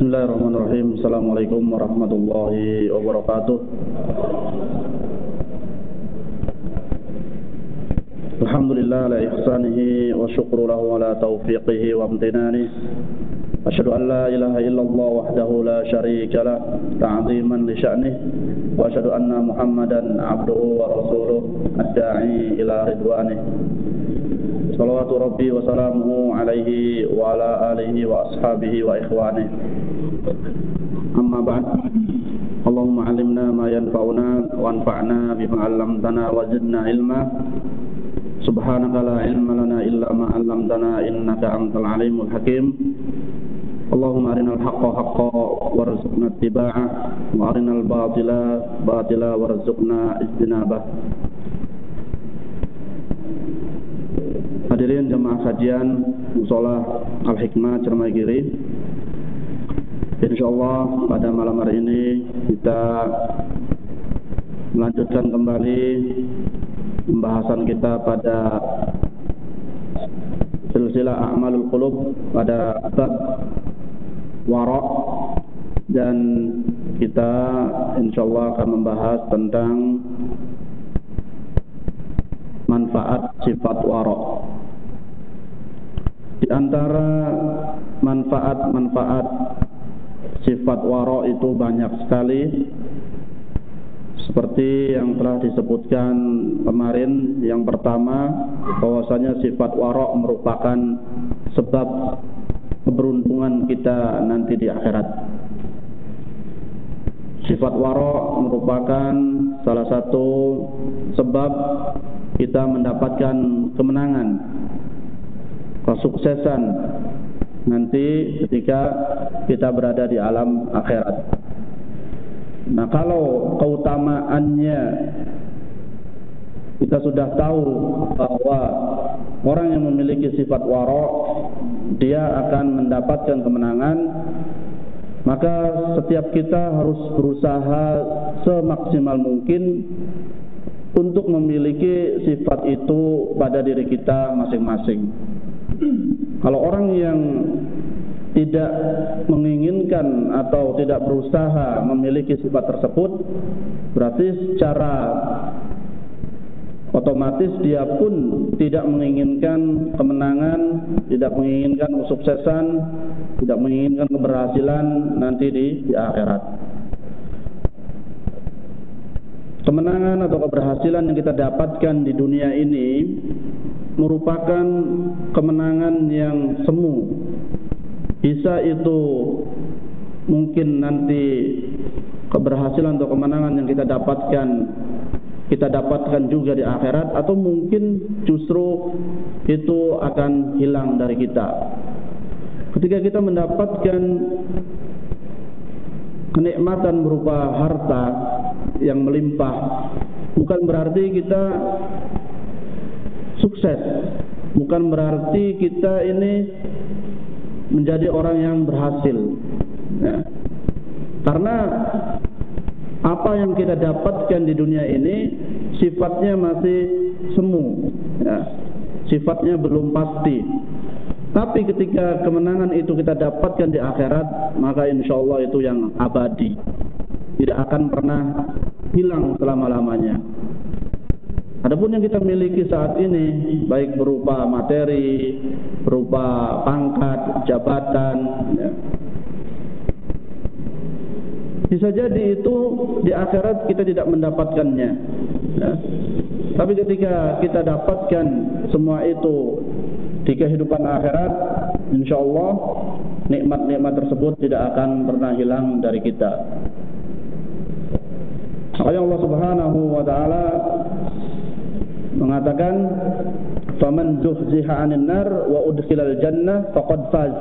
Bismillahirrahmanirrahim. Assalamualaikum warahmatullahi wabarakatuh. Alhamdulillah ala ihsanihi wa syukru lahu ala taufiqihi wa amtinanihi. Asyhadu an la ilaha illallah wahdahu la syarika lah ta'ziman li sya'nihi wa asyhadu anna Muhammadan abduhu wa rasuluh ad-da'i ila ridwanihi. Salawatu rabbi wa salamuhu alaihi wa ala alihi wa ashabihi wa ikhwanihi. Amma ba'd. Allahumma 'allimna ma yanfa'una wa anfa'na bima 'allamtana wa zidna ilma. Subhanaka la ilma lana illa ma 'allamtana innaka antal alimul hakim. Allahumma arinal haqqa haqqan warzuqna ittiba'ah wa arinal batila batila warzuqna ijtinabah. Hadirin jemaah kajian Mushola Al-Hikmah Cermai-Giri. Insyaallah pada malam hari ini kita melanjutkan kembali pembahasan kita pada silsilah A'malul Qulub pada bab wara', dan kita insyaallah akan membahas tentang manfaat sifat wara'. Di antara manfaat-manfaat sifat wara' itu banyak sekali, seperti yang telah disebutkan kemarin. Yang pertama, bahwasanya sifat wara' merupakan sebab keberuntungan kita nanti di akhirat. Sifat wara' merupakan salah satu sebab kita mendapatkan kemenangan, kesuksesan nanti ketika kita berada di alam akhirat. Nah, kalau keutamaannya kita sudah tahu bahwa orang yang memiliki sifat wara' dia akan mendapatkan kemenangan, maka setiap kita harus berusaha semaksimal mungkin untuk memiliki sifat itu pada diri kita masing-masing. Kalau orang yang tidak menginginkan atau tidak berusaha memiliki sifat tersebut, berarti secara otomatis dia pun tidak menginginkan kemenangan, tidak menginginkan kesuksesan, tidak menginginkan keberhasilan nanti di akhirat. Kemenangan atau keberhasilan yang kita dapatkan di dunia ini merupakan kemenangan yang semu. Bisa itu mungkin nanti keberhasilan atau kemenangan yang kita dapatkan juga di akhirat, atau mungkin justru itu akan hilang dari kita. Ketika kita mendapatkan kenikmatan berupa harta yang melimpah, bukan berarti kita sukses, bukan berarti kita ini menjadi orang yang berhasil, ya. Karena apa yang kita dapatkan di dunia ini sifatnya masih semu, ya. Sifatnya belum pasti. Tapi ketika kemenangan itu kita dapatkan di akhirat, maka insyaallah itu yang abadi, tidak akan pernah hilang selama-lamanya. Adapun yang kita miliki saat ini, baik berupa materi, berupa pangkat, jabatan, ya, bisa jadi itu di akhirat kita tidak mendapatkannya, ya. Tapi ketika kita dapatkan semua itu di kehidupan akhirat, insyaallah nikmat-nikmat tersebut tidak akan pernah hilang dari kita. Makanya Allah Subhanahu wa taala mengatakan, faman zuhziha 'anil nar wa udkhilal jannah faqad faz.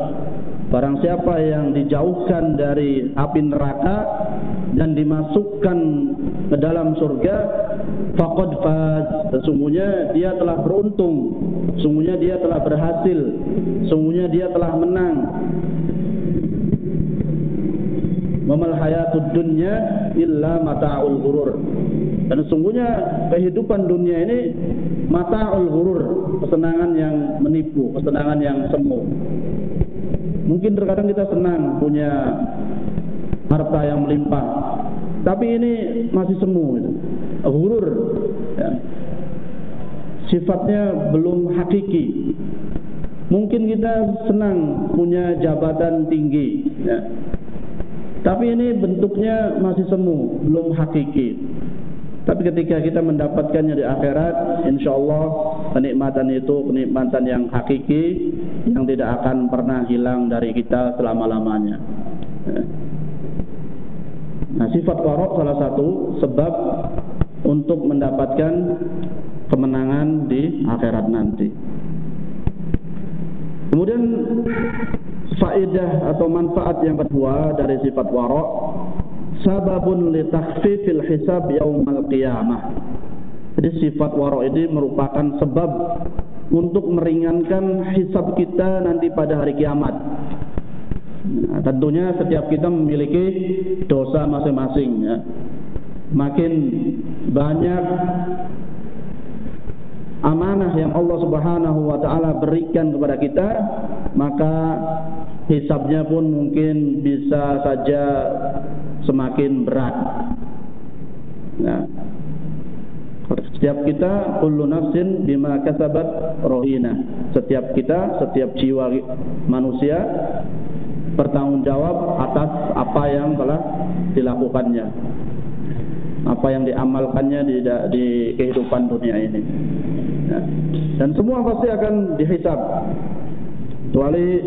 Barang siapa yang dijauhkan dari api neraka dan dimasukkan ke dalam surga, faqad faz, sesungguhnya dia telah beruntung, sesungguhnya dia telah berhasil, sesungguhnya dia telah menang. Wa mal hayatud dunya illa mata'ul ghurur. Dan sesungguhnya kehidupan dunia ini mata'ul ghurur, kesenangan yang menipu, kesenangan yang semu. Mungkin terkadang kita senang punya harta yang melimpah, tapi ini masih semu, gitu. Ghurur, ya. Sifatnya belum hakiki. Mungkin kita senang punya jabatan tinggi, ya. Tapi ini bentuknya masih semu, belum hakiki. Tapi ketika kita mendapatkannya di akhirat, insya Allah kenikmatan itu kenikmatan yang hakiki, yang tidak akan pernah hilang dari kita selama-lamanya. Nah, sifat warok salah satu sebab untuk mendapatkan kemenangan di akhirat nanti. Kemudian faedah atau manfaat yang kedua dari sifat warok, sababun li takhfifil hisab yaumal qiyamah. Jadi sifat warok ini merupakan sebab untuk meringankan hisab kita nanti pada hari kiamat. Nah, tentunya setiap kita memiliki dosa masing-masing, ya. Makin banyak amanah yang Allah Subhanahu wa taala berikan kepada kita, maka hisabnya pun mungkin bisa saja semakin berat. Nah, setiap kita, kullu nafsin bima kasabat rohina. Setiap kita, setiap jiwa manusia bertanggung jawab atas apa yang telah dilakukannya, apa yang diamalkannya di kehidupan dunia ini. Nah, dan semua pasti akan dihisab, kecuali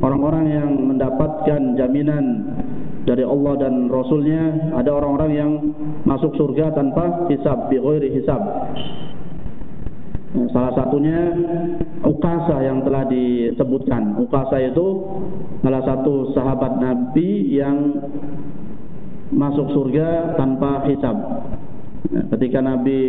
orang-orang yang mendapatkan jaminan dari Allah dan Rasulnya. Ada orang-orang yang masuk surga tanpa hisab, bi ghairi hisab. Salah satunya Ukasa yang telah disebutkan. Ukasa itu salah satu sahabat Nabi yang masuk surga tanpa hisab. Ketika Nabi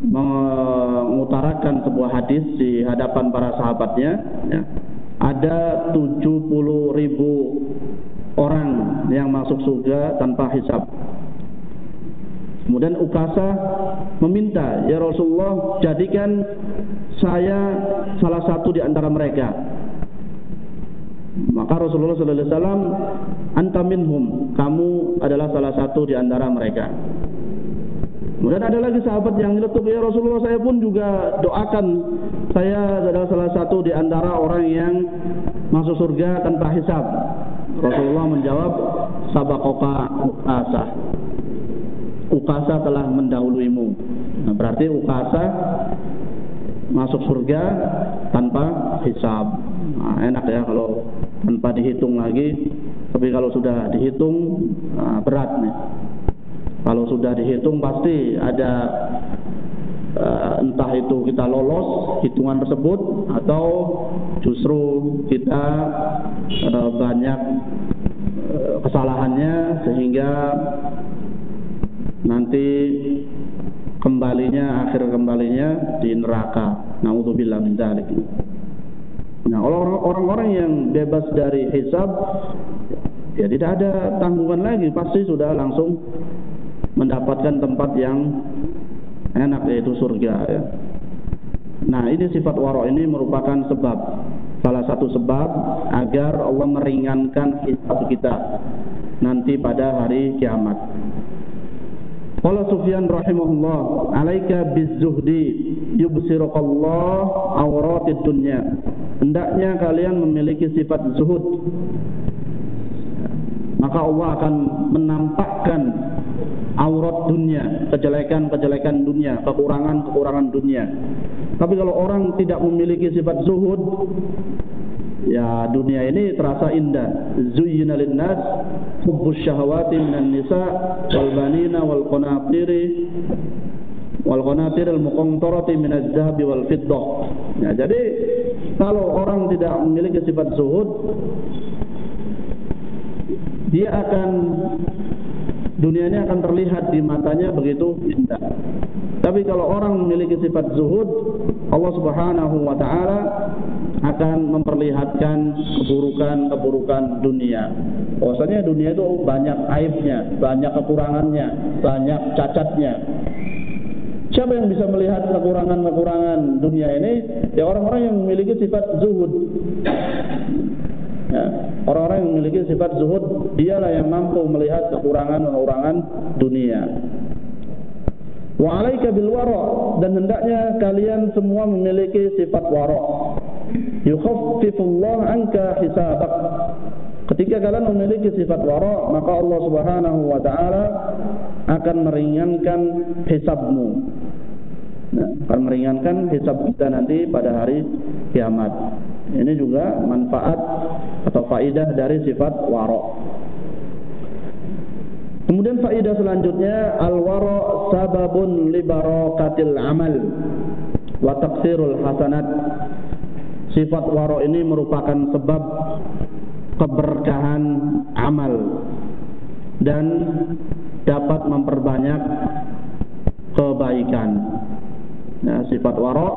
mengutarakan sebuah hadis di hadapan para sahabatnya, ya, ada 70.000 orang yang masuk surga tanpa hisab. Kemudian Ukasa meminta, ya Rasulullah, jadikan saya salah satu di antara mereka. Maka Rasulullah SAW, anta minhum, kamu adalah salah satu di antara mereka. Kemudian ada lagi sahabat yang nyeletuk, ya Rasulullah, saya pun juga doakan saya adalah salah satu di antara orang yang masuk surga tanpa hisab. Rasulullah menjawab, sabaqaka Ukasa, Ukasa telah mendahuluimu. Nah, berarti Ukasa masuk surga tanpa hisab. Nah, enak ya kalau tanpa dihitung lagi. Tapi kalau sudah dihitung, berat nih. Kalau sudah dihitung pasti ada entah itu kita lolos hitungan tersebut atau justru kita banyak kesalahannya sehingga nanti akhir kembalinya di neraka. Na'udzubillah min dzalik. Nah, orang-orang yang bebas dari hisab, ya tidak ada tanggungan lagi, pasti sudah langsung mendapatkan tempat yang enak, yaitu surga, ya. Nah, ini sifat wara' ini merupakan sebab, salah satu sebab agar Allah meringankan hisab kita nanti pada hari kiamat. Qala Sufyan rahimahullah, alaika bizzuhdi yubsirukallah awratid dunya. Hendaknya kalian memiliki sifat zuhud, maka Allah akan menampakkan aurat dunia, kejelekan-kejelekan dunia, kekurangan-kekurangan dunia. Tapi kalau orang tidak memiliki sifat zuhud, ya dunia ini terasa indah. Zuyyina lin-nas hubbus syahawati minan nisa wal banina wal qanatir al-muqantarati minaz zahabi wal fiddah. Ya, jadi kalau orang tidak memiliki sifat zuhud, dia akan, dunia ini akan terlihat di matanya begitu indah. Tapi kalau orang memiliki sifat zuhud, Allah Subhanahu wa taala akan memperlihatkan keburukan-keburukan dunia. Bahwasanya dunia itu banyak aibnya, banyak kekurangannya, banyak cacatnya. Siapa yang bisa melihat kekurangan-kekurangan dunia ini? Ya orang-orang yang memiliki sifat zuhud. Ya, orang-orang yang memiliki sifat zuhud, dialah yang mampu melihat kekurangan-kekurangan dunia. Wa 'alaika bil wara', dan hendaknya kalian semua memiliki sifat wara'. Yukhaffifullah 'anka hisabak. Ketika kalian memiliki sifat wara', maka Allah Subhanahu wa taala akan meringankan hisabmu. Nah, akan meringankan hisab kita nanti pada hari kiamat. Ini juga manfaat atau faidah dari sifat wara'. Kemudian faidah selanjutnya, al-wara' sababun li barakatil amal wa taqsirul hasanat. Sifat wara' ini merupakan sebab keberkahan amal dan dapat memperbanyak kebaikan. Nah, sifat wara'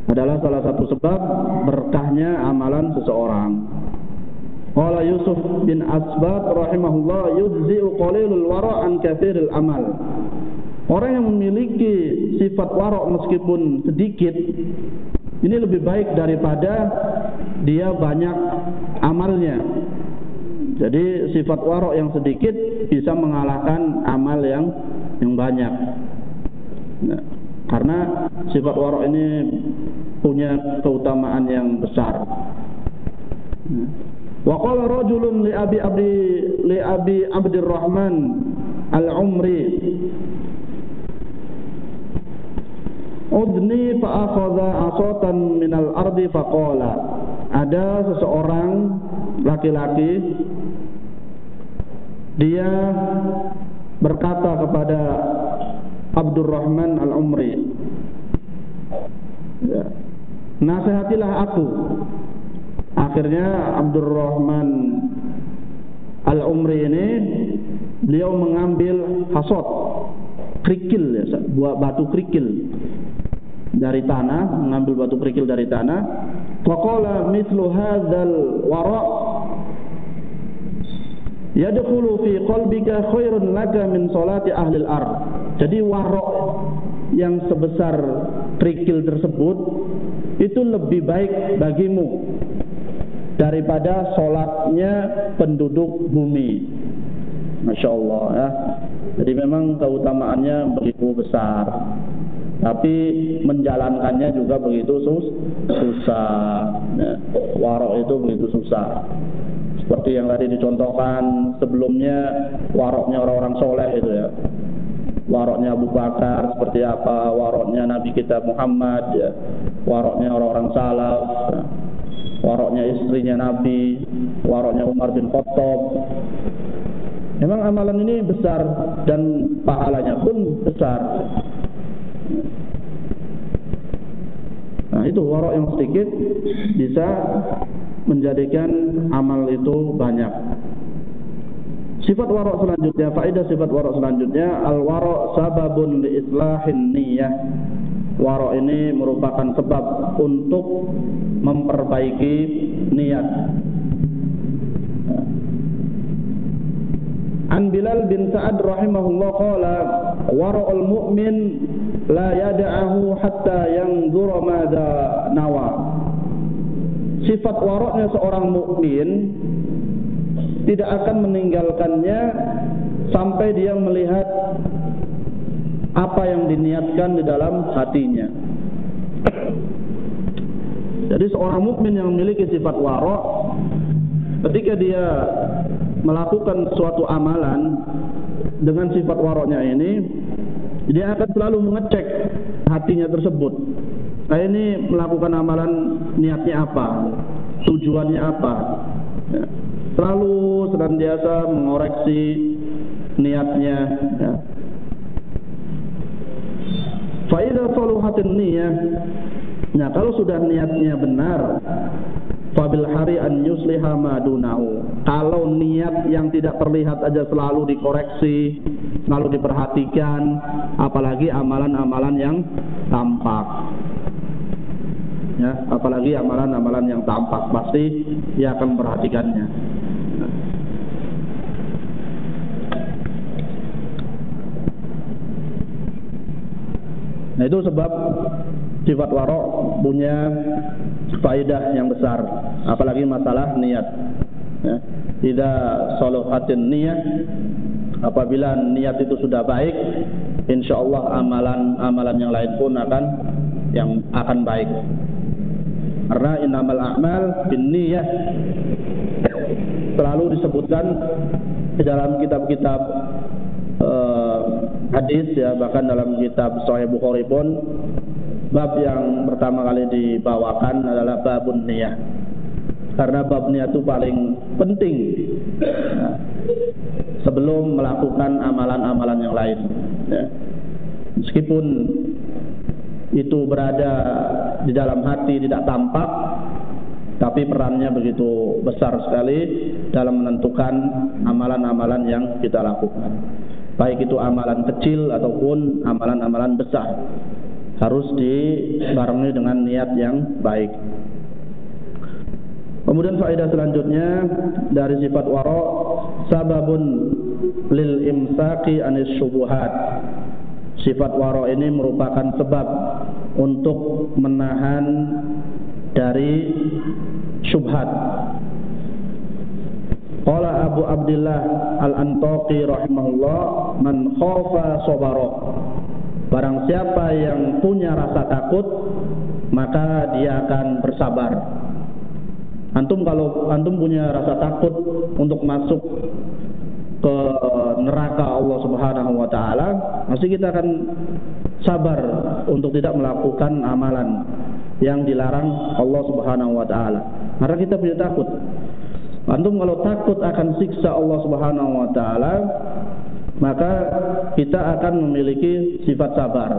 adalah salah satu sebab berkahnya amalan seseorang. Qala Yusuf bin Asbat rahimahullah, yujzi'u qalilul wara' an katsiril amal. Orang yang memiliki sifat wara' meskipun sedikit, ini lebih baik daripada dia banyak amalnya. Jadi sifat wara' yang sedikit bisa mengalahkan amal yang banyak. Nah, karena sifat wara' ini punya keutamaan yang besar. Wa qala rajulun li Abi Abdurrahman al-Umri, udni fa akhadha asatan minal ardi faqala. Ada seseorang laki-laki, dia berkata kepada Abdurrahman al-Umri, ya, nasihatilah aku. Akhirnya Abdurrahman al-Umri ini, beliau mengambil hasot, kerikil, ya, buat batu kerikil dari tanah, mengambil batu kerikil dari tanah. Faqala mithlu hadzal wara' yadkhulu fi qalbika khairun laka min salati ahli al-ard. Jadi wara' yang sebesar kerikil tersebut itu lebih baik bagimu daripada sholatnya penduduk bumi. Masya Allah, ya. Jadi memang keutamaannya begitu besar, tapi menjalankannya juga begitu susah, ya. Wara' itu begitu susah. Seperti yang tadi dicontohkan sebelumnya, waroknya orang-orang soleh itu, ya. Waroknya Abu Bakar seperti apa, waroknya Nabi kita Muhammad, ya. Waroknya orang-orang salaf, ya. Waroknya istrinya Nabi, waroknya Umar bin Khattab. Memang amalan ini besar dan pahalanya pun besar. Nah, itu warok yang sedikit bisa menjadikan amal itu banyak. Sifat warok selanjutnya, faedah sifat warok selanjutnya, al-warok sababun li islahin niyyah. Warok ini merupakan sebab untuk memperbaiki niat. An Bilal bin Sa'ad rahimahullah qala, wara'ul mu'min la yada'ahu hatta yanzura madza nawa. Sifat waroknya seorang mukmin tidak akan meninggalkannya sampai dia melihat apa yang diniatkan di dalam hatinya. Jadi seorang mukmin yang memiliki sifat warok, ketika dia melakukan suatu amalan dengan sifat waroknya ini, dia akan selalu mengecek hatinya tersebut. Saya ini melakukan amalan, niatnya apa, tujuannya apa, ya. Selalu senantiasa mengoreksi niatnya, ya. Fa idza saluhatin niyyah, nah kalau sudah niatnya benar, fabil hari an yusliha ma dunahu. Kalau niat yang tidak terlihat aja selalu dikoreksi, selalu diperhatikan, apalagi amalan-amalan yang tampak. Ya, apalagi amalan-amalan yang tampak, pasti dia akan memperhatikannya. Nah, itu sebab sifat waro' punya faedah yang besar, apalagi masalah niat. Ya. Idza salahatin niyah, apabila niat itu sudah baik, insyaallah amalan yang lain pun akan baik. Karena innamal a'mal binniyah selalu disebutkan di dalam kitab-kitab hadis, ya, bahkan dalam kitab Sahih Bukhari pun bab yang pertama kali dibawakan adalah babun niyah. Karena bab niat itu paling penting, ya, sebelum melakukan amalan-amalan yang lain, ya. Meskipun itu berada di dalam hati, tidak tampak, tapi perannya begitu besar sekali dalam menentukan amalan-amalan yang kita lakukan. Baik itu amalan kecil ataupun amalan-amalan besar, harus dibarengi dengan niat yang baik. Kemudian faedah selanjutnya dari sifat wara', sababun lil imsaki anis syubuhat. Sifat wara' ini merupakan sebab untuk menahan dari syubhat. Qala Abu Abdillah Al-Antaqi rahimahullah, man khafa sabara. Barang siapa yang punya rasa takut, maka dia akan bersabar. Kalau antum punya rasa takut untuk masuk ke neraka Allah Subhanahu wa taala, pasti kita akan sabar untuk tidak melakukan amalan yang dilarang Allah Subhanahu wa taala. Karena kita punya takut. Antum kalau takut akan siksa Allah Subhanahu wa taala, maka kita akan memiliki sifat sabar.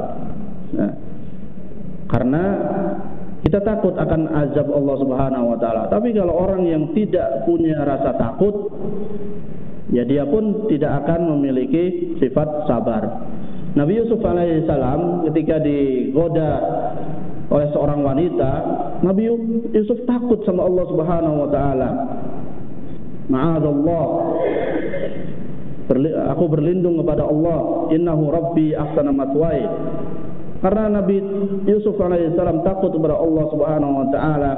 Nah, karena kita takut akan azab Allah Subhanahu wa taala. Tapi kalau orang yang tidak punya rasa takut, ya dia pun tidak akan memiliki sifat sabar. Nabi Yusuf alaihissalam ketika digoda oleh seorang wanita, Nabi Yusuf takut sama Allah Subhanahu wa taala. Ma'adzallah, aku berlindung kepada Allah, innahu rabbi ahsana mathwaya. Karena Nabi Yusuf alaihissalam takut kepada Allah Subhanahu wa taala,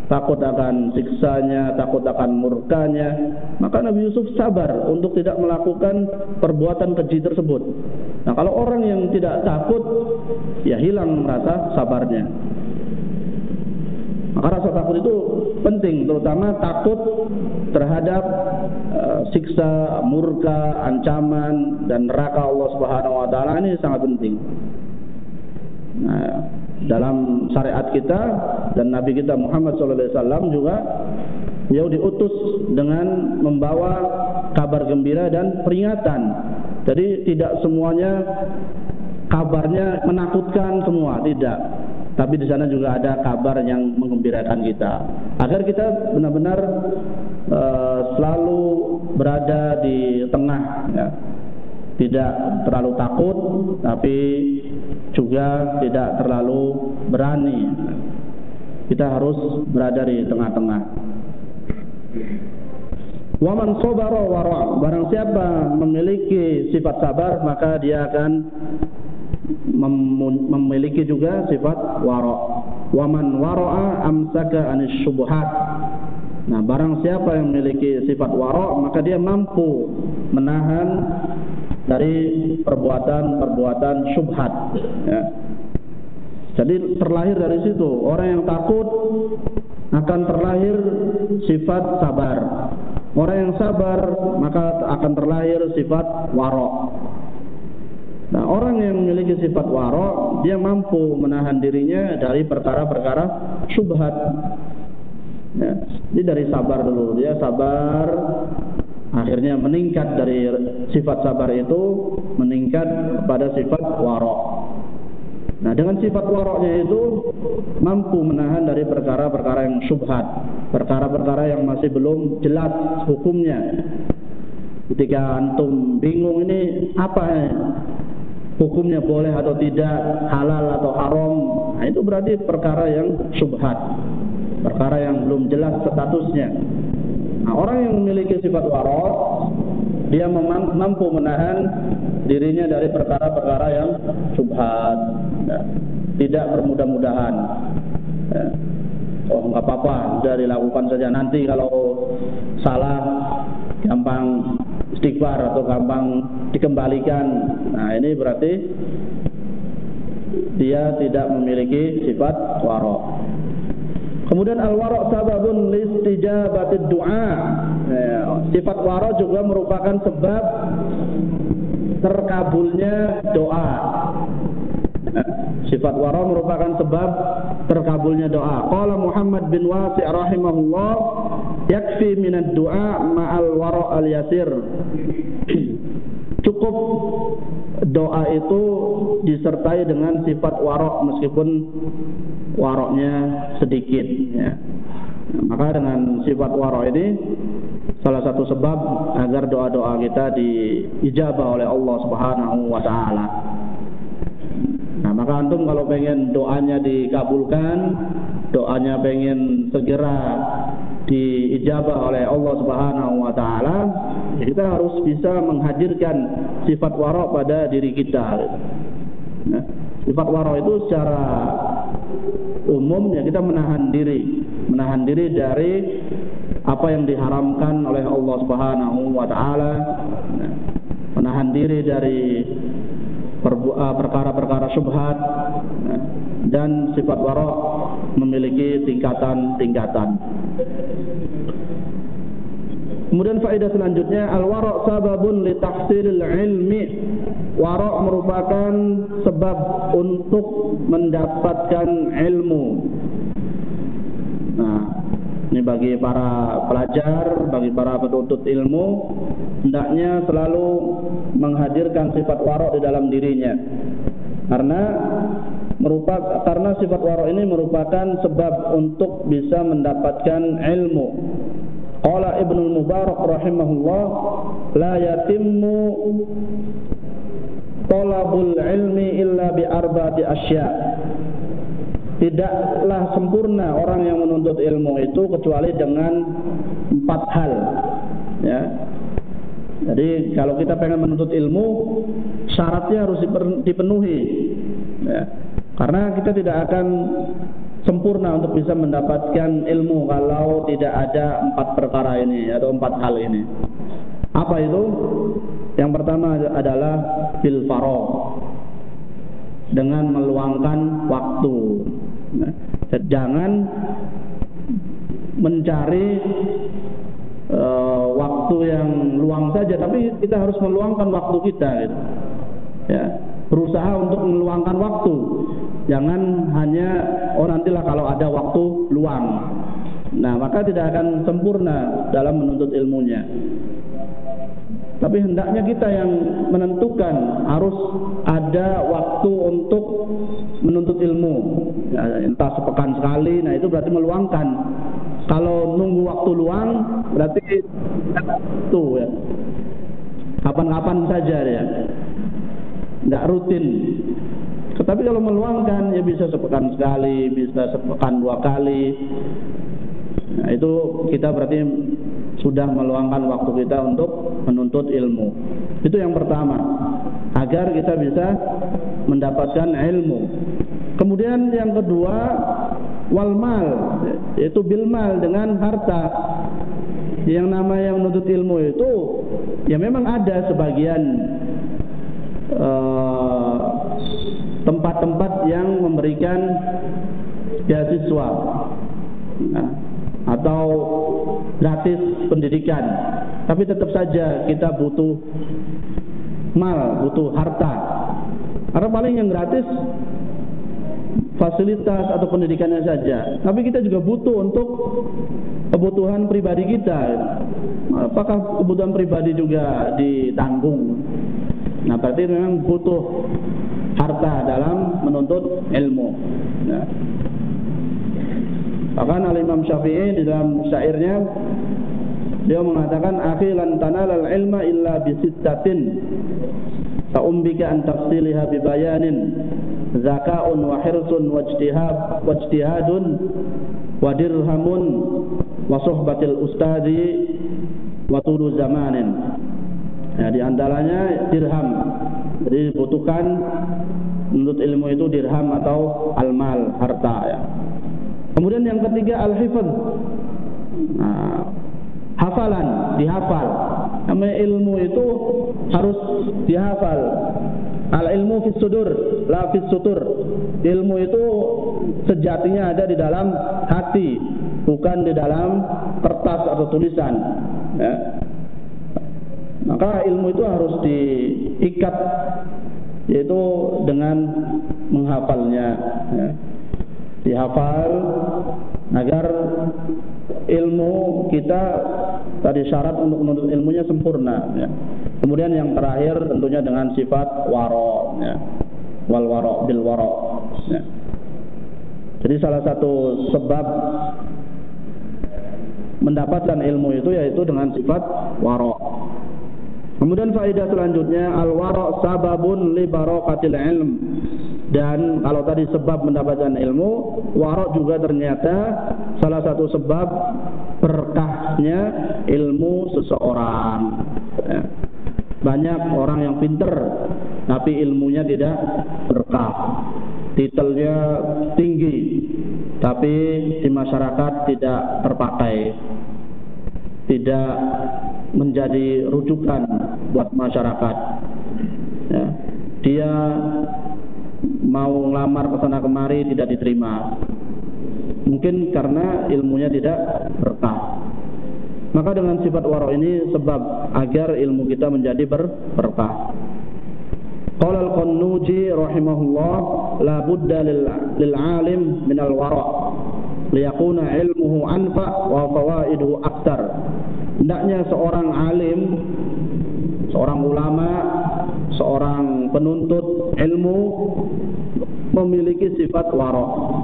takut akan siksanya, takut akan murkanya, maka Nabi Yusuf sabar untuk tidak melakukan perbuatan keji tersebut. Nah, kalau orang yang tidak takut, ya hilang rasa sabarnya. Maka rasa takut itu penting, terutama takut terhadap siksa, murka, ancaman dan neraka Allah Subhanahu wa taala. Ini sangat penting. Nah, dalam syariat kita dan Nabi kita Muhammad SAW juga beliau diutus dengan membawa kabar gembira dan peringatan. Jadi tidak semuanya kabarnya menakutkan semua, tidak. Tapi di sana juga ada kabar yang menggembirakan kita, agar kita benar-benar selalu berada di tengah, ya. Tidak terlalu takut, tapi juga tidak terlalu berani. Kita harus berada di tengah-tengah. Wa man sabara wara', barang siapa memiliki sifat sabar, maka dia akan memiliki juga sifat wara'. Wa man wara'a amsaka anis syubhat. Nah, barang siapa yang memiliki sifat wara', maka dia mampu menahan dari perbuatan-perbuatan syubhat, ya. Jadi terlahir dari situ, orang yang takut akan terlahir sifat sabar. Orang yang sabar maka akan terlahir sifat wara'. Nah, orang yang memiliki sifat wara', dia mampu menahan dirinya dari perkara-perkara syubhat, ya. Jadi dari sabar dulu, dia sabar, akhirnya meningkat dari sifat sabar itu meningkat kepada sifat wara'. Nah, dengan sifat wara'-nya itu mampu menahan dari perkara-perkara yang syubhat, perkara-perkara yang masih belum jelas hukumnya. Ketika antum bingung ini apa hukumnya, boleh atau tidak, halal atau haram, nah itu berarti perkara yang syubhat, perkara yang belum jelas statusnya. Nah, orang yang memiliki sifat wara', dia mampu menahan dirinya dari perkara-perkara yang syubhat, ya. Tidak bermudah-mudahan, ya. Oh nggak apa-apa, sudah dilakukan saja, nanti kalau salah gampang istighfar atau gampang dikembalikan. Nah ini berarti dia tidak memiliki sifat wara'. Kemudian al-wara' sababun listijabatid du'a. Ya, sifat wara' juga merupakan sebab terkabulnya doa. Sifat wara' merupakan sebab terkabulnya doa. Qala Muhammad bin Wasi' rahimahullah, yakfi minad du'a ma'al wara' al-yasir. Cukup doa itu disertai dengan sifat wara' meskipun waroknya sedikit, ya. Maka dengan sifat wara' ini salah satu sebab agar doa-doa kita diijabah oleh Allah Subhanahu wa taala. Nah, maka antum kalau pengen doanya dikabulkan, doanya pengen segera diijabah oleh Allah Subhanahu wa taala, kita harus bisa menghadirkan sifat wara' pada diri kita. Nah, sifat wara' itu secara umum ya kita menahan diri dari apa yang diharamkan oleh Allah Subhanahu wa taala, nah, menahan diri dari perkara-perkara syubhat, nah, dan sifat wara' memiliki tingkatan-tingkatan. Kemudian faedah selanjutnya, al-wara' sababun li tahsilil ilmi. Wara' merupakan sebab untuk mendapatkan ilmu. Nah, ini bagi para pelajar, bagi para penuntut ilmu, hendaknya selalu menghadirkan sifat wara' di dalam dirinya. Karena sifat wara' ini merupakan sebab untuk bisa mendapatkan ilmu. Qala Ibnu Mubarak rahimahullah, la yatimmu talabul ilmi illa bi arba'ati asya'. Tidaklah sempurna orang yang menuntut ilmu itu kecuali dengan 4 hal, ya. Jadi kalau kita pengen menuntut ilmu, syaratnya harus dipenuhi, ya. Karena kita tidak akan sempurna untuk bisa mendapatkan ilmu kalau tidak ada 4 perkara ini atau 4 hal ini. Apa itu? Yang pertama adalah bil faragh, dengan meluangkan waktu. Nah, jangan mencari waktu yang luang saja, tapi kita harus meluangkan waktu kita, gitu. Ya, berusaha untuk meluangkan waktu. Jangan hanya nantilah kalau ada waktu luang. Nah, maka tidak akan sempurna dalam menuntut ilmunya. Tapi hendaknya kita yang menentukan harus ada waktu untuk menuntut ilmu, ya, entah sepekan sekali. Nah itu berarti meluangkan. Kalau nunggu waktu luang berarti itu, ya, kapan-kapan saja, ya, nggak rutin. Tetapi kalau meluangkan ya bisa sepekan sekali, bisa sepekan 2 kali. Nah itu kita berarti sudah meluangkan waktu kita untuk menuntut ilmu. Itu yang pertama, agar kita bisa mendapatkan ilmu. Kemudian yang kedua, wal mal, yaitu bil mal, dengan harta. Yang namanya menuntut ilmu itu ya memang ada sebagian tempat-tempat yang memberikan beasiswa, nah, atau gratis pendidikan, tapi tetap saja kita butuh mal, butuh harta. Karena paling yang gratis fasilitas atau pendidikannya saja, tapi kita juga butuh untuk kebutuhan pribadi kita. Apakah kebutuhan pribadi juga ditanggung? Nah, berarti memang butuh harta dalam menuntut ilmu. Nah, bahkan Al-Imam Syafi'i di dalam syairnya dia mengatakan, akhi lan tanalal ilma illa bisittatin ta'umbika an tafsiliha bibayanin zaka'un wa hirsun wajtihadun wa dirhamun wa suhbatil ustadi wa tulu zamanin. Ya, di antaranya dirham, Jadi dibutuhkan menuntut ilmu itu dirham atau al-mal, harta ya. Kemudian yang ketiga al-hifdz. Hafalan, dihafal. Namanya ilmu itu harus dihafal. Al-ilmu fis sudur, la fis sutur. Ilmu itu sejatinya ada di dalam hati, bukan di dalam kertas atau tulisan ya. Maka ilmu itu harus diikat, yaitu dengan menghafalnya ya. Dihafal agar ilmu kita tadi syarat untuk menuntut ilmunya sempurna ya. Kemudian yang terakhir tentunya dengan sifat waro ya. Wal waro bil waro ya. Jadi salah satu sebab mendapatkan ilmu itu yaitu dengan sifat waro. Kemudian faedah selanjutnya al-wara' sababun li barakatil ilm. Dan kalau tadi sebab mendapatkan ilmu, wara' juga ternyata salah satu sebab berkahnya ilmu seseorang ya. Banyak orang yang pinter tapi ilmunya tidak berkah, titelnya tinggi tapi di masyarakat tidak terpakai, tidak menjadi rujukan buat masyarakat ya. Dia mau ngelamar ke sana kemari tidak diterima, mungkin karena ilmunya tidak berkah. Maka dengan sifat waro ini sebab agar ilmu kita menjadi berkah. Qala al-Qannuji rahimahullah la budda lil alim min al-wara' liyakuna ilmuhu anfa' wa fawaiduhu aktsar. Hendaknya seorang alim, seorang ulama, seorang penuntut ilmu memiliki sifat wara'.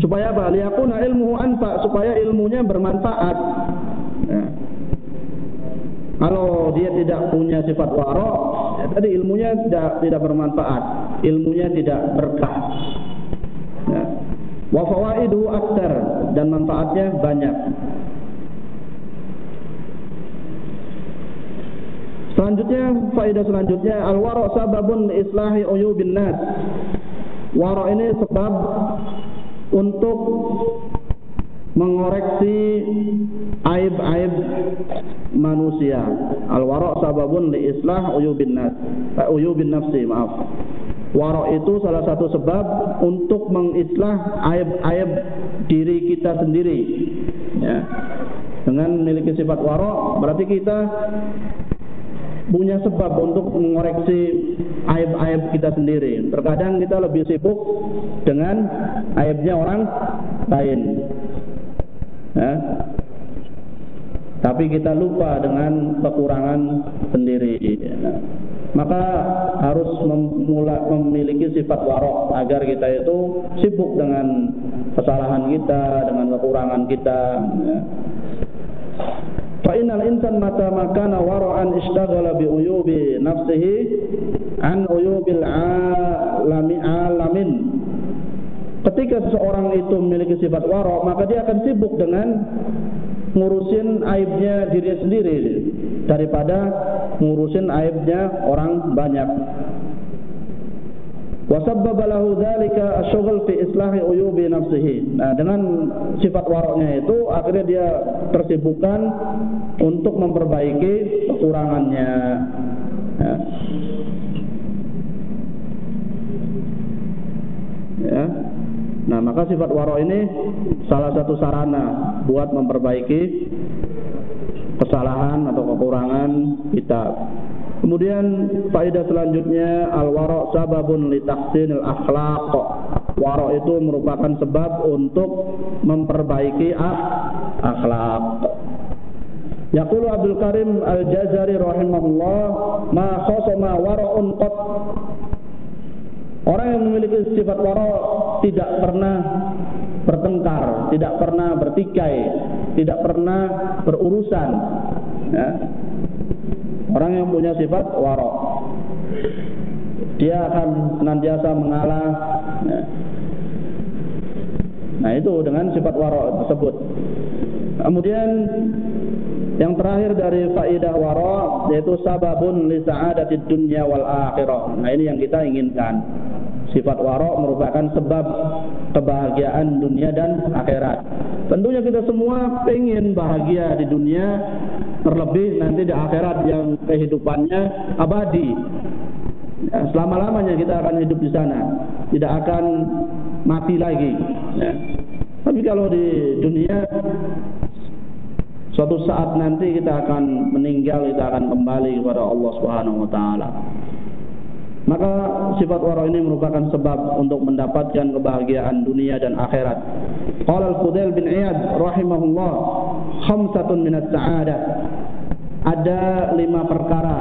Supaya apa? Liyakuna ilmuhu anfa', supaya ilmunya bermanfaat ya. Kalau dia tidak punya sifat wara', ya, tadi ilmunya tidak bermanfaat, ilmunya tidak berkah ya. Wa fawaiduhu aktsar, dan manfaatnya banyak. Selanjutnya, faedah selanjutnya al-wara' sababun li islahi uyubin nas. Wara' ini sebab untuk mengoreksi aib-aib manusia. Al-wara' sababun li islah uyubin nas, uyubin nafsi, maaf. Wara' itu salah satu sebab untuk mengislah aib-aib diri kita sendiri ya. Dengan memiliki sifat wara' berarti kita punya sebab untuk mengoreksi aib-aib kita sendiri. Terkadang kita lebih sibuk dengan aibnya orang lain ya. Tapi kita lupa dengan kekurangan sendiri ya. Maka harus memiliki sifat wara' agar kita itu sibuk dengan kesalahan kita, dengan kekurangan kita ya. Fa innal insan mata makana wara'an ishtaghala bi uyubi nafsihi an uyubil alamin. Ketika seseorang itu memiliki sifat wara', maka dia akan sibuk dengan ngurusin aibnya diri sendiri daripada ngurusin aibnya orang banyak. Wa sabbaba lahu dzalika asy-syughul fi islahi uyubi nafsihi. Nah, dengan sifat waroknya itu akhirnya dia tersibukkan untuk memperbaiki kekurangannya ya. Ya. Nah, maka sifat warok ini salah satu sarana buat memperbaiki kesalahan atau kekurangan kita. Kemudian faedah selanjutnya al-wara' sababun li tahsinil akhlaq. Wara' itu merupakan sebab untuk memperbaiki akhlak. Yaqulu Abdul Karim Al-Jazari rahimahullah, ma khasama wara'un qat. Orang yang memiliki sifat wara' tidak pernah bertengkar, tidak pernah bertikai, tidak pernah berurusan ya. Orang yang punya sifat wara', dia akan senantiasa mengalah ya. Nah, itu dengan sifat wara' tersebut. Kemudian Yang terakhir dari faidah wara yaitu sababun li sa'adatid dunya wal akhirah. Nah, ini yang kita inginkan. Sifat wara merupakan sebab kebahagiaan dunia dan akhirat. Tentunya kita semua ingin bahagia di dunia, terlebih nanti di akhirat yang kehidupannya abadi. Ya, selama-lamanya kita akan hidup di sana, tidak akan mati lagi. Ya. Tapi kalau di dunia, suatu saat nanti kita akan meninggal, kita akan kembali kepada Allah Subhanahu wa taala. Maka sifat wara ini merupakan sebab untuk mendapatkan kebahagiaan dunia dan akhirat. Qala Al-Fudail bin Iyad rahimahullah, khamsatun minas sa'adah. Ada 5 perkara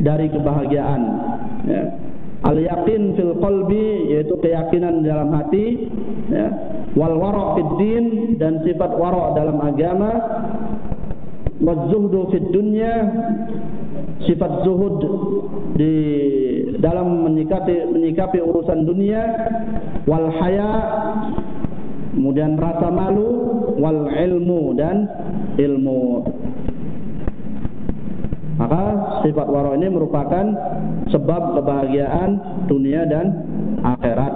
dari kebahagiaan. Ya. Al-yaqin fil qalbi, yaitu keyakinan dalam hati, ya. Wal wara' fid din, dan sifat wara' dalam agama. Waz-zuhdu fid dunya, sifat zuhud di dalam menyikapi urusan dunia. Wal haya, kemudian rasa malu. Wal ilmu, dan ilmu. Maka sifat wara ini merupakan sebab kebahagiaan dunia dan akhirat.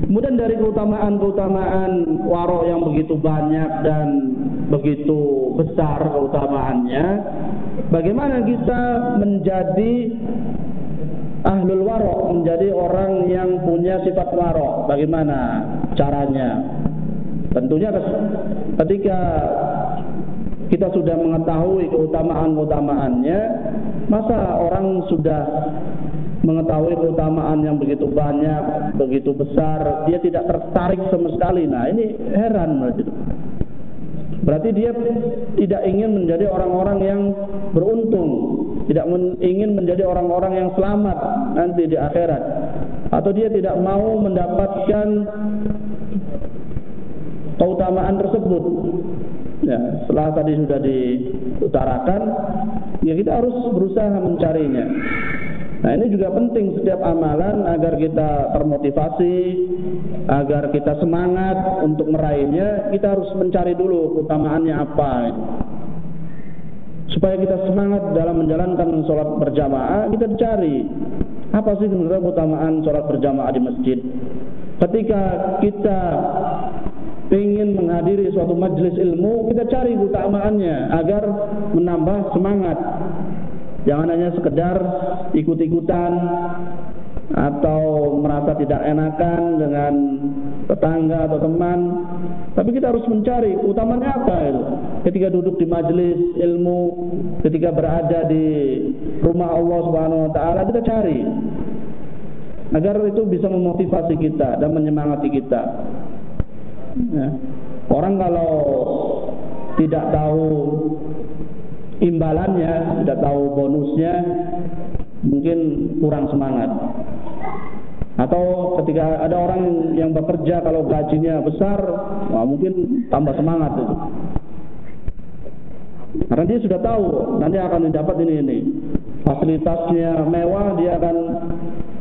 Kemudian dari keutamaan-keutamaan wara yang begitu banyak dan begitu besar keutamaannya, bagaimana kita menjadi ahlul wara, menjadi orang yang punya sifat wara? Bagaimana caranya? Tentunya ketika kita sudah mengetahui keutamaan-keutamaannya, masa orang sudah mengetahui keutamaan yang begitu banyak, begitu besar, dia tidak tertarik sama sekali? Nah, ini heran berarti dia tidak ingin menjadi orang-orang yang beruntung, tidak ingin menjadi orang-orang yang selamat nanti di akhirat, atau dia tidak mau mendapatkan keutamaan tersebut. Ya, setelah tadi sudah diutarakan, ya kita harus berusaha mencarinya. Nah, ini juga penting setiap amalan agar kita termotivasi, agar kita semangat untuk meraihnya. Kita harus mencari dulu keutamaannya apa, supaya kita semangat dalam menjalankan sholat berjamaah. Kita cari apa sih sebenarnya keutamaan sholat berjamaah di masjid. Ketika kita ingin menghadiri suatu majelis ilmu, kita cari keutamaannya agar menambah semangat. Jangan hanya sekedar ikut-ikutan atau merasa tidak enakan dengan tetangga atau teman, tapi kita harus mencari keutamaannya apa itu. Ketika duduk di majelis ilmu, ketika berada di rumah Allah Subhanahu wa taala, kita cari agar itu bisa memotivasi kita dan menyemangati kita. Ya. Orang kalau tidak tahu imbalannya, tidak tahu bonusnya, mungkin kurang semangat. Atau ketika ada orang yang bekerja, kalau gajinya besar, wah, mungkin tambah semangat itu. Karena dia sudah tahu nanti akan didapat ini. Fasilitasnya mewah, dia akan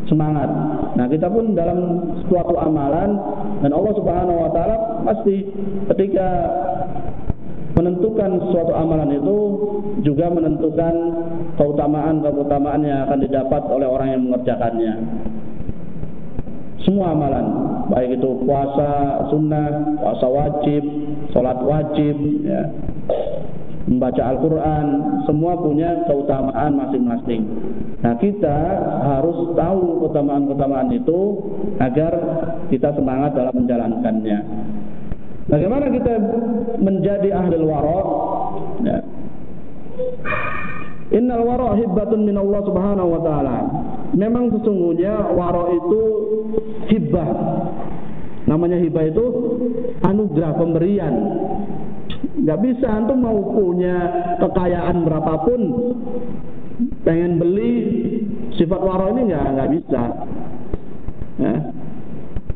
semangat. Nah, kita pun dalam suatu amalan, dan Allah Subhanahu wa taala pasti ketika menentukan suatu amalan itu juga menentukan keutamaan yang akan didapat oleh orang yang mengerjakannya. Semua amalan, baik itu puasa sunnah, puasa wajib, sholat wajib, ya, membaca Al-Quran, semua punya keutamaan masing-masing. Nah, kita harus tahu keutamaan-keutamaan itu agar kita semangat dalam menjalankannya. Bagaimana kita menjadi ahlul wara? Ya. Innal wara hibbatun min Allah Subhanahu wa taala. Memang sesungguhnya wara itu hibbah. Namanya hibbah itu anugerah, pemberian. Enggak bisa antum mau punya kekayaan berapapun, pengen beli sifat wara ini enggak bisa. Ya.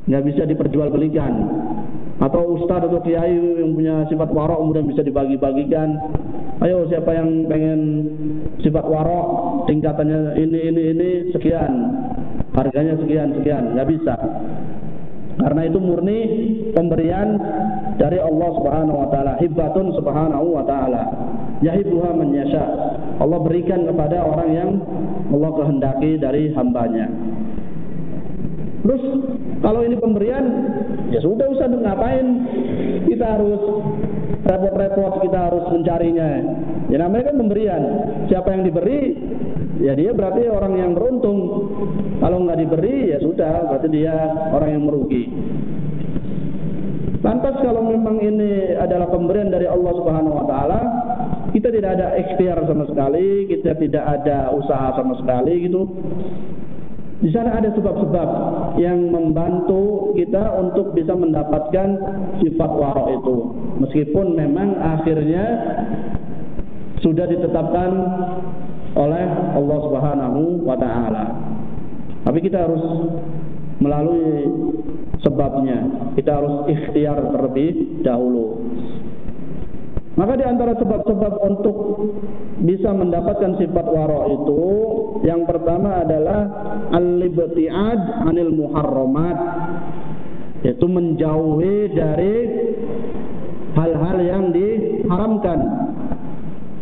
Enggak bisa diperjualbelikan. Atau ustadz atau kiai yang punya sifat wara kemudian bisa dibagi-bagikan. Ayo, siapa yang pengen sifat wara, tingkatannya ini sekian, harganya sekian, nggak bisa. Karena itu murni pemberian dari Allah Subhanahu wa taala, hibbatun subhanahu wa taala. Yahibuha man yasha. Allah berikan kepada orang yang Allah kehendaki dari hambanya. Terus kalau ini pemberian, ya sudah usah ngapain kita harus repot-repot, kita harus mencarinya. Ya namanya kan pemberian. Siapa yang diberi, ya dia berarti orang yang beruntung. Kalau nggak diberi, ya sudah, berarti dia orang yang merugi. Lantas kalau memang ini adalah pemberian dari Allah Subhanahu wa taala, kita tidak ada ikhtiar sama sekali, kita tidak ada usaha sama sekali gitu. Di sana ada sebab-sebab yang membantu kita untuk bisa mendapatkan sifat wara itu. Meskipun memang akhirnya sudah ditetapkan oleh Allah Subhanahu wa taala. Tapi kita harus melalui sebabnya. Kita harus ikhtiar terlebih dahulu. Maka di antara sebab-sebab untuk bisa mendapatkan sifat wara itu, yang pertama adalah al-ibtiad 'anil muharramat, yaitu menjauhi dari hal-hal yang diharamkan.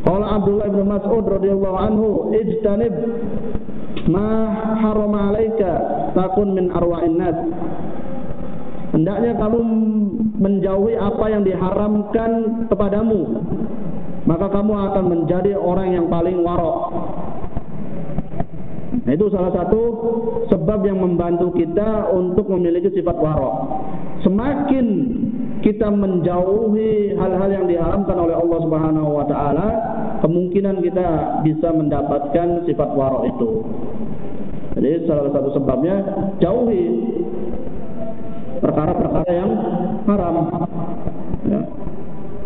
Qala Abdullah bin Mas'ud radhiyallahu anhu, ijtanib ma harama 'alaika takun min arwa'in nas. Hendaknya kamu menjauhi apa yang diharamkan kepadamu, maka kamu akan menjadi orang yang paling wara. Nah, itu salah satu sebab yang membantu kita untuk memiliki sifat wara. Semakin kita menjauhi hal-hal yang diharamkan oleh Allah Subhanahu wa taala, kemungkinan kita bisa mendapatkan sifat wara itu. Jadi salah satu sebabnya jauhi perkara-perkara yang haram. Ya.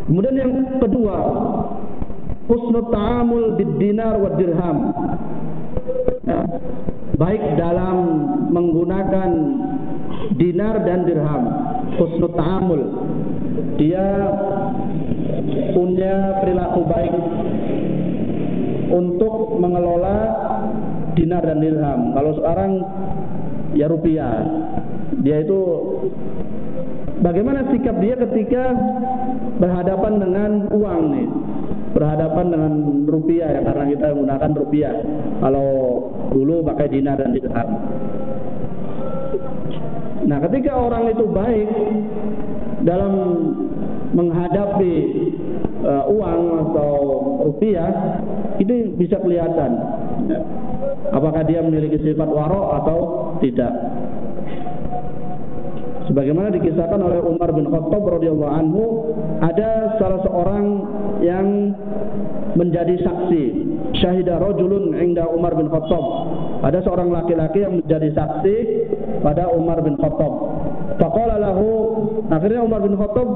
Kemudian yang kedua, husnul ta'amul bid-dinar wa dirham. Ya. Baik dalam menggunakan dinar dan dirham. Husnul ta'amul, dia punya perilaku baik untuk mengelola dinar dan dirham. Kalau sekarang ya rupiah, dia itu bagaimana sikap dia ketika berhadapan dengan uang nih, berhadapan dengan rupiah ya, karena kita menggunakan rupiah. Kalau dulu pakai dinar dan dirham. Nah, ketika orang itu baik dalam menghadapi uang atau rupiah, itu bisa kelihatan ya, apakah dia memiliki sifat wara atau tidak. Sebagaimana dikisahkan oleh Umar bin Khattab radhiyallahu anhu, ada salah seorang yang menjadi saksi. Syahida rajulun 'inda Umar bin Khattab. Ada seorang laki-laki yang menjadi saksi pada Umar bin Khattab. Faqala lahu, akhirnya Umar bin Khattab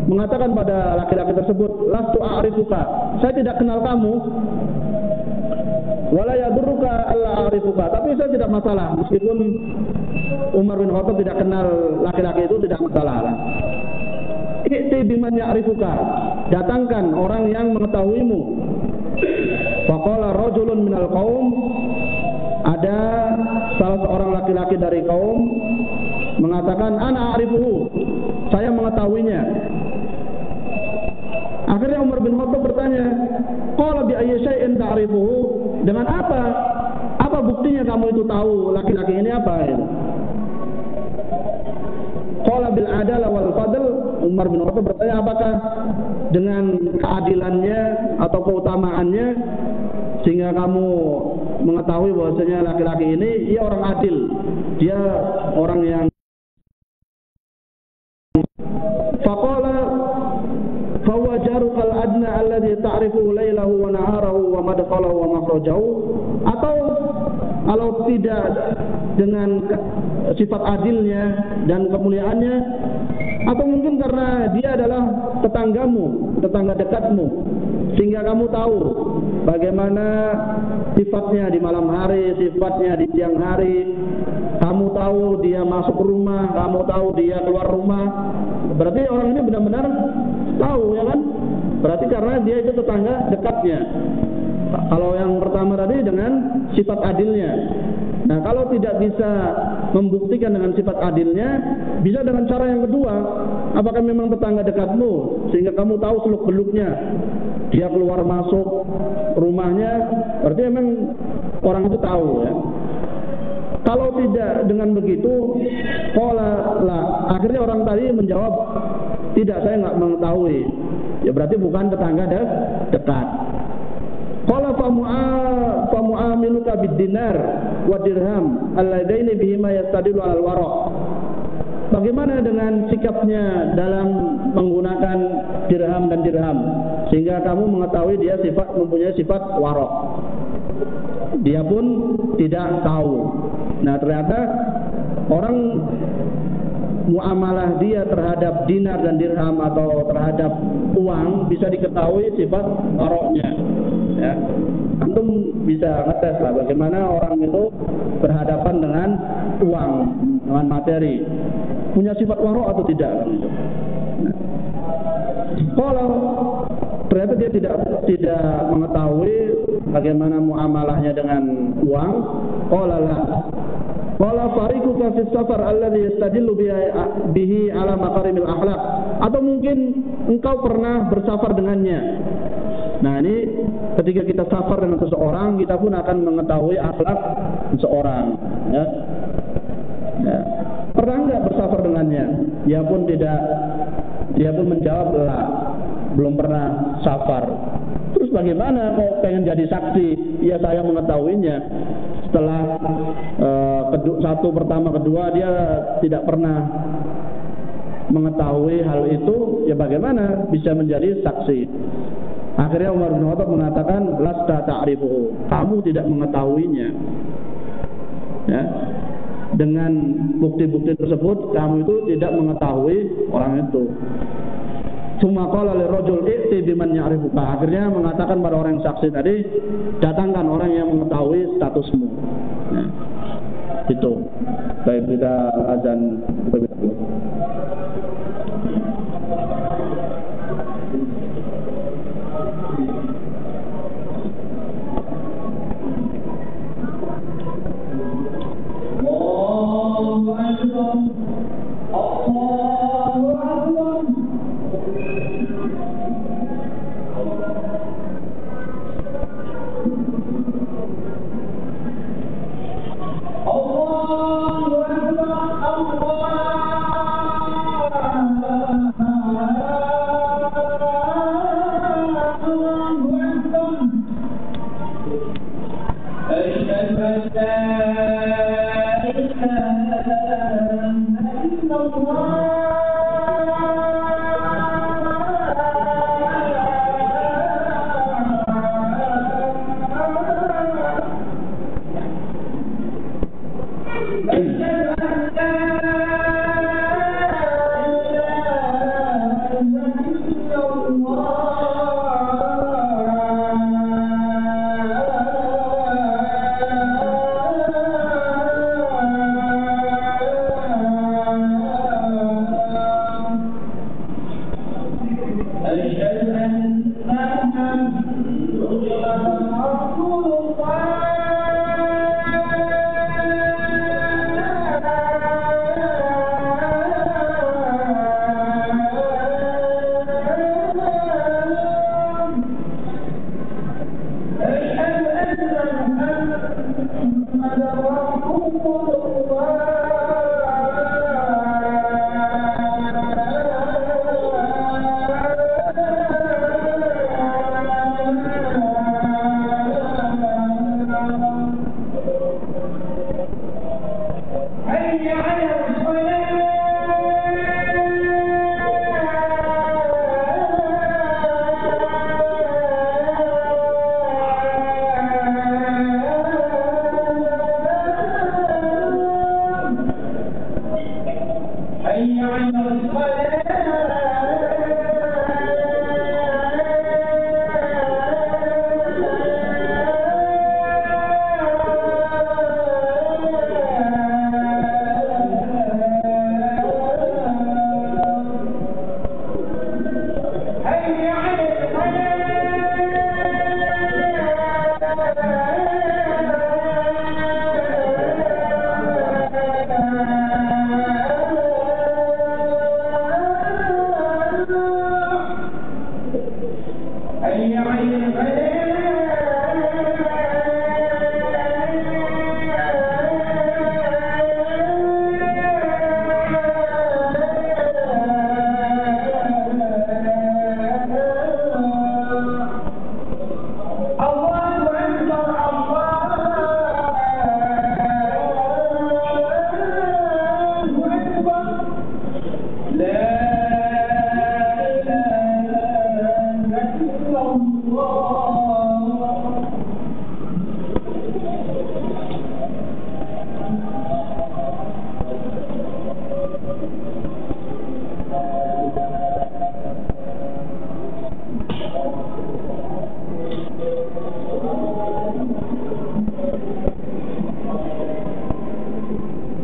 mengatakan pada laki-laki tersebut, lastu a'rifuka, saya tidak kenal kamu. Wala yadurruka alla a'rifuka, tapi saya tidak masalah meskipun Umar bin Khattab tidak kenal laki-laki itu, tidak masalah. I'ti biman ya'rifuka, datangkan orang yang mengetahuimu. Faqala rajulun minal qaum, ada salah seorang laki-laki dari kaum mengatakan ana a'rifuhu, saya mengetahuinya. Akhirnya Umar bin Khattab bertanya, qala bi ayyi syai'in ta'rifuhu, dengan apa? Apa buktinya kamu itu tahu laki-laki ini apa itu? Qala bil adalah wal fadl. Umar bin Khattab bertanya, apakah dengan keadilannya atau keutamaannya sehingga kamu mengetahui bahwasanya laki-laki ini dia orang adil, dia orang yang faqala fawajarukal adna alladhi ta'rifu lailahu wa naharahu wa madkhalahu wa makhrajahu, atau kalau tidak dengan sifat adilnya dan kemuliaannya, atau mungkin karena dia adalah tetanggamu, tetangga dekatmu, sehingga kamu tahu bagaimana sifatnya di malam hari, sifatnya di siang hari. Kamu tahu dia masuk rumah, kamu tahu dia keluar rumah. Berarti orang ini benar-benar tahu, ya kan? Berarti karena dia itu tetangga dekatnya. Kalau yang pertama tadi dengan sifat adilnya. Nah, kalau tidak bisa membuktikan dengan sifat adilnya, bisa dengan cara yang kedua. Apakah memang tetangga dekatmu sehingga kamu tahu seluk-beluknya? Dia keluar masuk rumahnya, berarti memang orang itu tahu ya. Kalau tidak dengan begitu, qala la. Akhirnya orang tadi menjawab, tidak, saya nggak mengetahui. Ya berarti bukan tetangga dekat. Qala fa mu'amiluka bid-dinar wa dirham alladaini bihima yastadilu al-wara'. Bagaimana dengan sikapnya dalam menggunakan dirham dan dirham sehingga kamu mengetahui dia mempunyai sifat wara'. Dia pun tidak tahu. Nah, ternyata orang muamalah dia terhadap dinar dan dirham atau terhadap uang bisa diketahui sifat wara'-nya. Ya. Antum bisa ngetes lah bagaimana orang itu berhadapan dengan uang, dengan materi, punya sifat wara' atau tidak gitu. Nah, kalau ternyata dia tidak mengetahui bagaimana muamalahnya dengan uang, qala la. Qala fariquka fi safar alladhi yastadillu bihi ala makarimil akhlaq. Atau mungkin engkau pernah bersafar dengannya. Nah, ini ketika kita safar dengan seseorang, kita pun akan mengetahui akhlak seseorang, ya. Ya. Pernah enggak bersafar dengannya? Dia pun menjawab, lah, belum pernah safar. Terus bagaimana kok pengen jadi saksi? Ya, saya mengetahuinya. Setelah satu pertama kedua dia tidak pernah mengetahui hal itu, ya bagaimana bisa menjadi saksi? Akhirnya Umar bin Khattab mengatakan, lasta ta'rifuhu, kamu tidak mengetahuinya. Ya. Dengan bukti-bukti tersebut kamu itu tidak mengetahui orang itu. Summa qala lirajul i'ti biman ya'rifuka. Akhirnya mengatakan pada orang yang saksi tadi, datangkan orang yang mengetahui statusmu. Nah, itu. Baik, kita azan terlebih dahulu.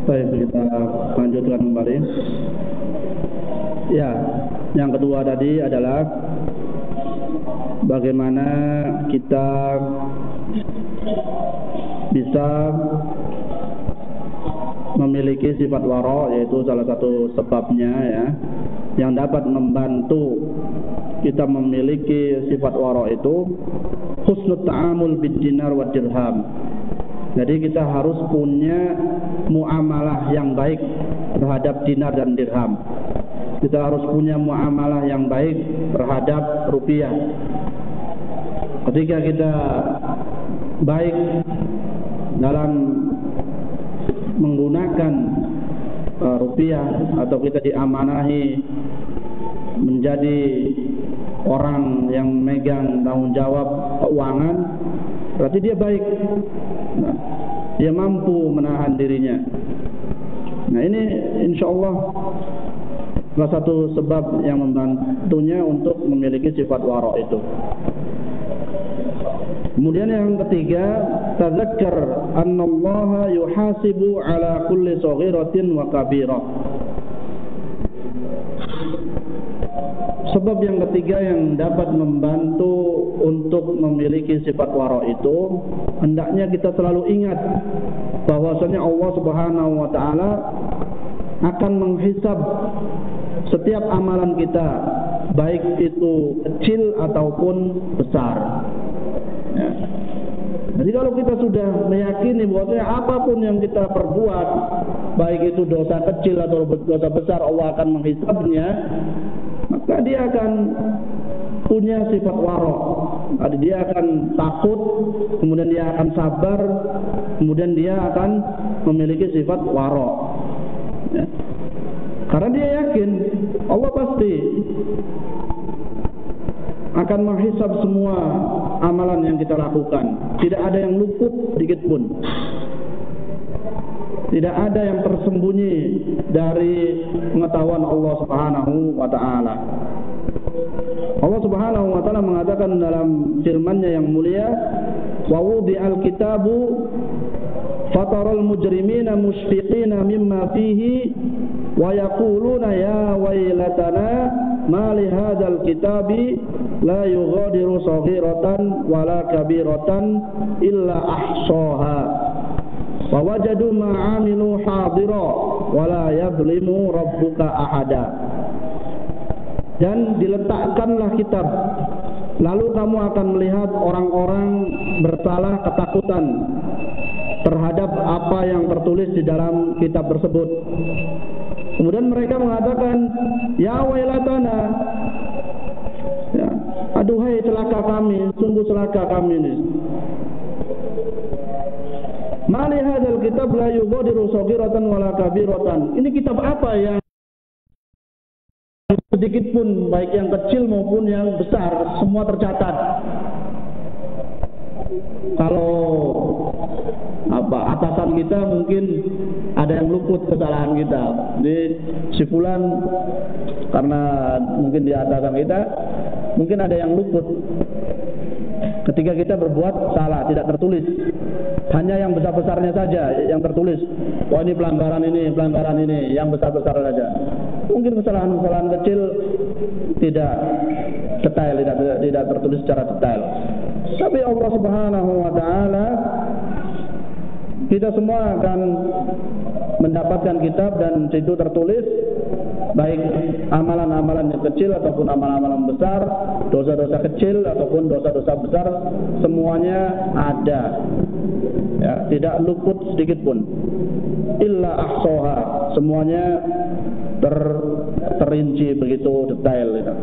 Baik, kita lanjutkan kembali. Ya, yang kedua tadi adalah bagaimana kita bisa memiliki sifat wara, yaitu salah satu sebabnya ya yang dapat membantu kita memiliki sifat wara itu husnul ta'amul bid dinar wa dirham. Jadi kita harus punya muamalah yang baik terhadap dinar dan dirham. Kita harus punya muamalah yang baik terhadap rupiah. Ketika kita baik dalam menggunakan rupiah atau kita diamanahi menjadi orang yang megang tanggung jawab keuangan, berarti dia baik. Nah, dia mampu menahan dirinya. Nah, ini insyaallah salah satu sebab yang membantunya untuk memiliki sifat wara itu. Kemudian yang ketiga, tadzakkar annallaha yuhasibu ala kulli saghiratin wa kabirah. Sebab yang ketiga yang dapat membantu untuk memiliki sifat wara itu, hendaknya kita selalu ingat bahwasanya Allah Subhanahu wa taala akan menghisab setiap amalan kita, baik itu kecil ataupun besar. Ya. Jadi kalau kita sudah meyakini bahwa apapun yang kita perbuat, baik itu dosa kecil atau dosa besar, Allah akan menghisabnya, maka dia akan punya sifat wara. Jadi dia akan takut, kemudian dia akan sabar, kemudian dia akan memiliki sifat wara. Ya. Karena dia yakin Allah pasti akan menghisab semua amalan yang kita lakukan. Tidak ada yang luput sedikit pun. Tidak ada yang tersembunyi dari pengetahuan Allah Subhanahu wa taala. Allah Subhanahu wa taala mengatakan dalam firman-Nya yang mulia, "Wa wudi'al kitabu fataral mujrimina mushfiqina mimma fihi wa yaquluna ya wailatana ma li hadzal kitabi la yughadiru saghiratan wala kabiratan illa ahsaha wa wajadu ma 'amilu hadira wala yadhlimu rabbuka ahada." Dan diletakkanlah kitab, lalu kamu akan melihat orang-orang bersalah ketakutan terhadap apa yang tertulis di dalam kitab tersebut. Kemudian mereka mengatakan, ya wailatana, ya, aduhai celaka kami, sungguh celaka kami ini. Mali hadzal kitab la yughadiru saghiratan wala kabiratan. Ini kitab apa yang sedikit pun, baik yang kecil maupun yang besar, semua tercatat. Kalau atasan kita mungkin ada yang luput kesalahan kita. Jadi si fulan karena mungkin dia atasan kita, mungkin ada yang luput ketika kita berbuat salah, tidak tertulis. Hanya yang besar-besarnya saja yang tertulis. Wah, ini pelanggaran ini, yang besar-besar saja. Mungkin kesalahan-kesalahan kecil tidak detail, tidak tertulis secara detail. Tapi Allah Subhanahu wa taala, kita semua akan mendapatkan kitab dan situ tertulis baik amalan-amalan yang kecil ataupun amalan-amalan besar, dosa-dosa kecil ataupun dosa-dosa besar, semuanya ada. Ya, tidak luput sedikit pun. Illa ahsaha, semuanya terinci begitu detail gitu.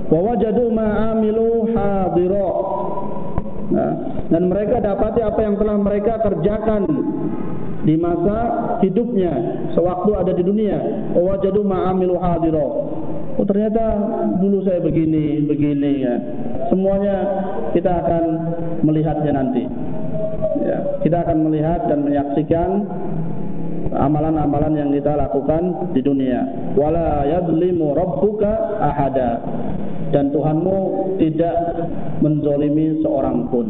Wa wajadu ma 'amilu hadira. Nah, dan mereka dapati apa yang telah mereka kerjakan di masa hidupnya sewaktu ada di dunia. Wa wajadu ma 'amilu hadira. Oh, ternyata dulu saya begini ya. Semuanya kita akan melihatnya nanti. Ya, kita akan melihat dan menyaksikan amalan-amalan yang kita lakukan di dunia. Wala yadzlimu rabbuka ahada, dan Tuhanmu tidak menzolimi seorang pun.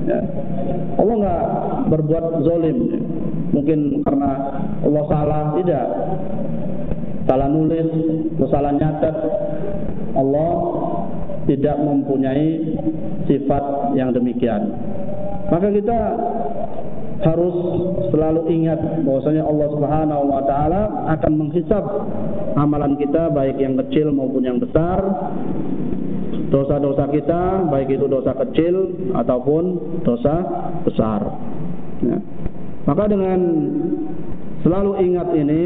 Ya. Allah nggak berbuat zolim, mungkin karena Allah salah, tidak. Salah nulis, salah nyatet. Allah tidak mempunyai sifat yang demikian. Maka kita harus selalu ingat bahwasanya Allah Subhanahu wa taala akan menghisab amalan kita, baik yang kecil maupun yang besar. Dosa-dosa kita, baik itu dosa kecil ataupun dosa besar. Ya. Maka dengan selalu ingat ini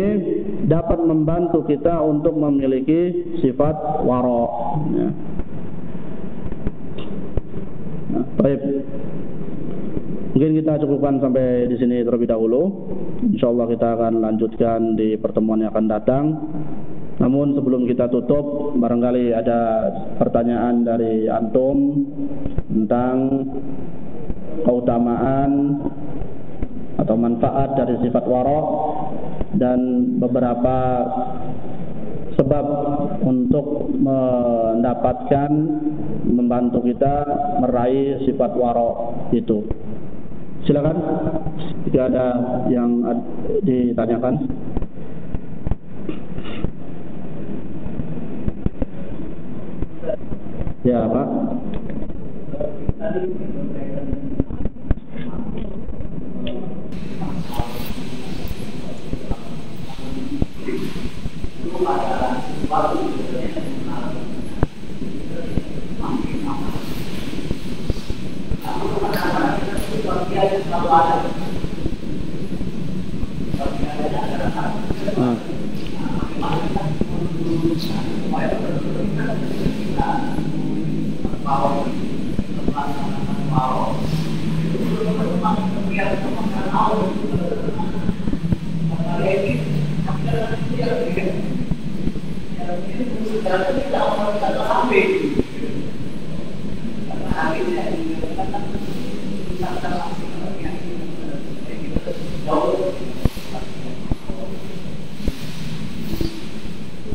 dapat membantu kita untuk memiliki sifat wara. Ya. Nah, baik. Mungkin kita cukupkan sampai di sini terlebih dahulu. Insyaallah kita akan lanjutkan di pertemuan yang akan datang. Namun sebelum kita tutup, barangkali ada pertanyaan dari antum tentang keutamaan atau manfaat dari sifat wara dan beberapa sebab untuk mendapatkan, membantu kita meraih sifat wara itu. Silakan jika ada yang ditanyakan. Ya, Pak.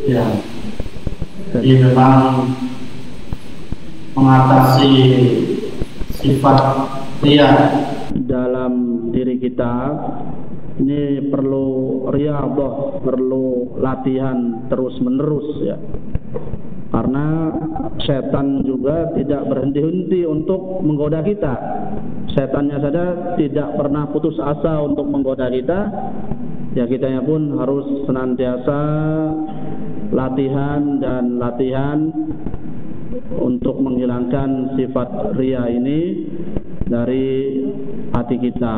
Ya, jadi memang mengatasi sifat ria dalam diri kita ini perlu riyadhah, perlu latihan terus menerus ya. Karena setan juga tidak berhenti-henti untuk menggoda kita. Setannya saja tidak pernah putus asa untuk menggoda kita. Ya, kitanya pun harus senantiasa latihan dan latihan untuk menghilangkan sifat ria ini dari hati kita.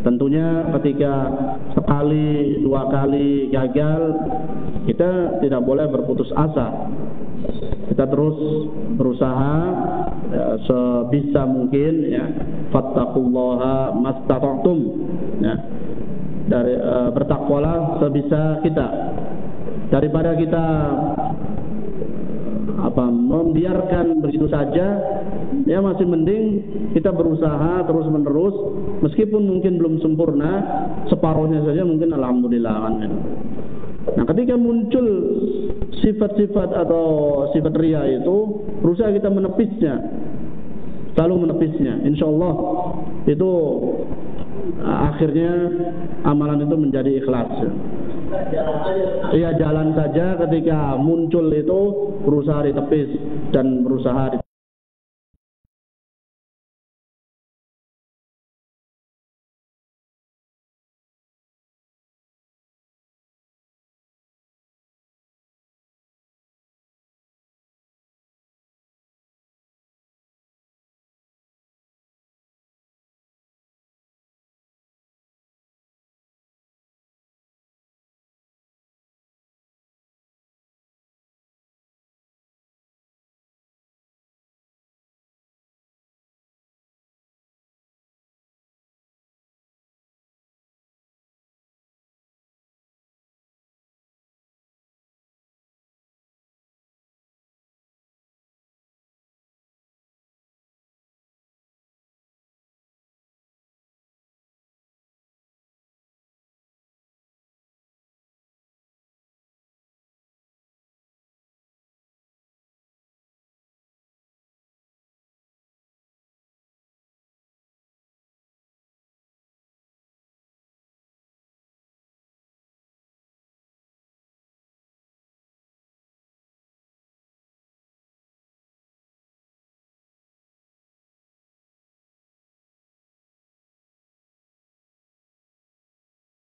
Tentunya ketika sekali, dua kali gagal, kita tidak boleh berputus asa. Kita terus berusaha ya, sebisa mungkin ya, fattaqullaha mastata'tum ya. Dari bertakwalah sebisa kita. Daripada kita membiarkan begitu saja, ya masih mending kita berusaha terus menerus, meskipun mungkin belum sempurna, separuhnya saja mungkin alhamdulillah kan. Nah, ketika muncul sifat-sifat atau sifat ria itu, berusaha kita menepisnya, selalu menepisnya. Insyaallah itu akhirnya amalan itu menjadi ikhlas. Iya, jalan saja ketika muncul itu berusaha ditepis dan berusaha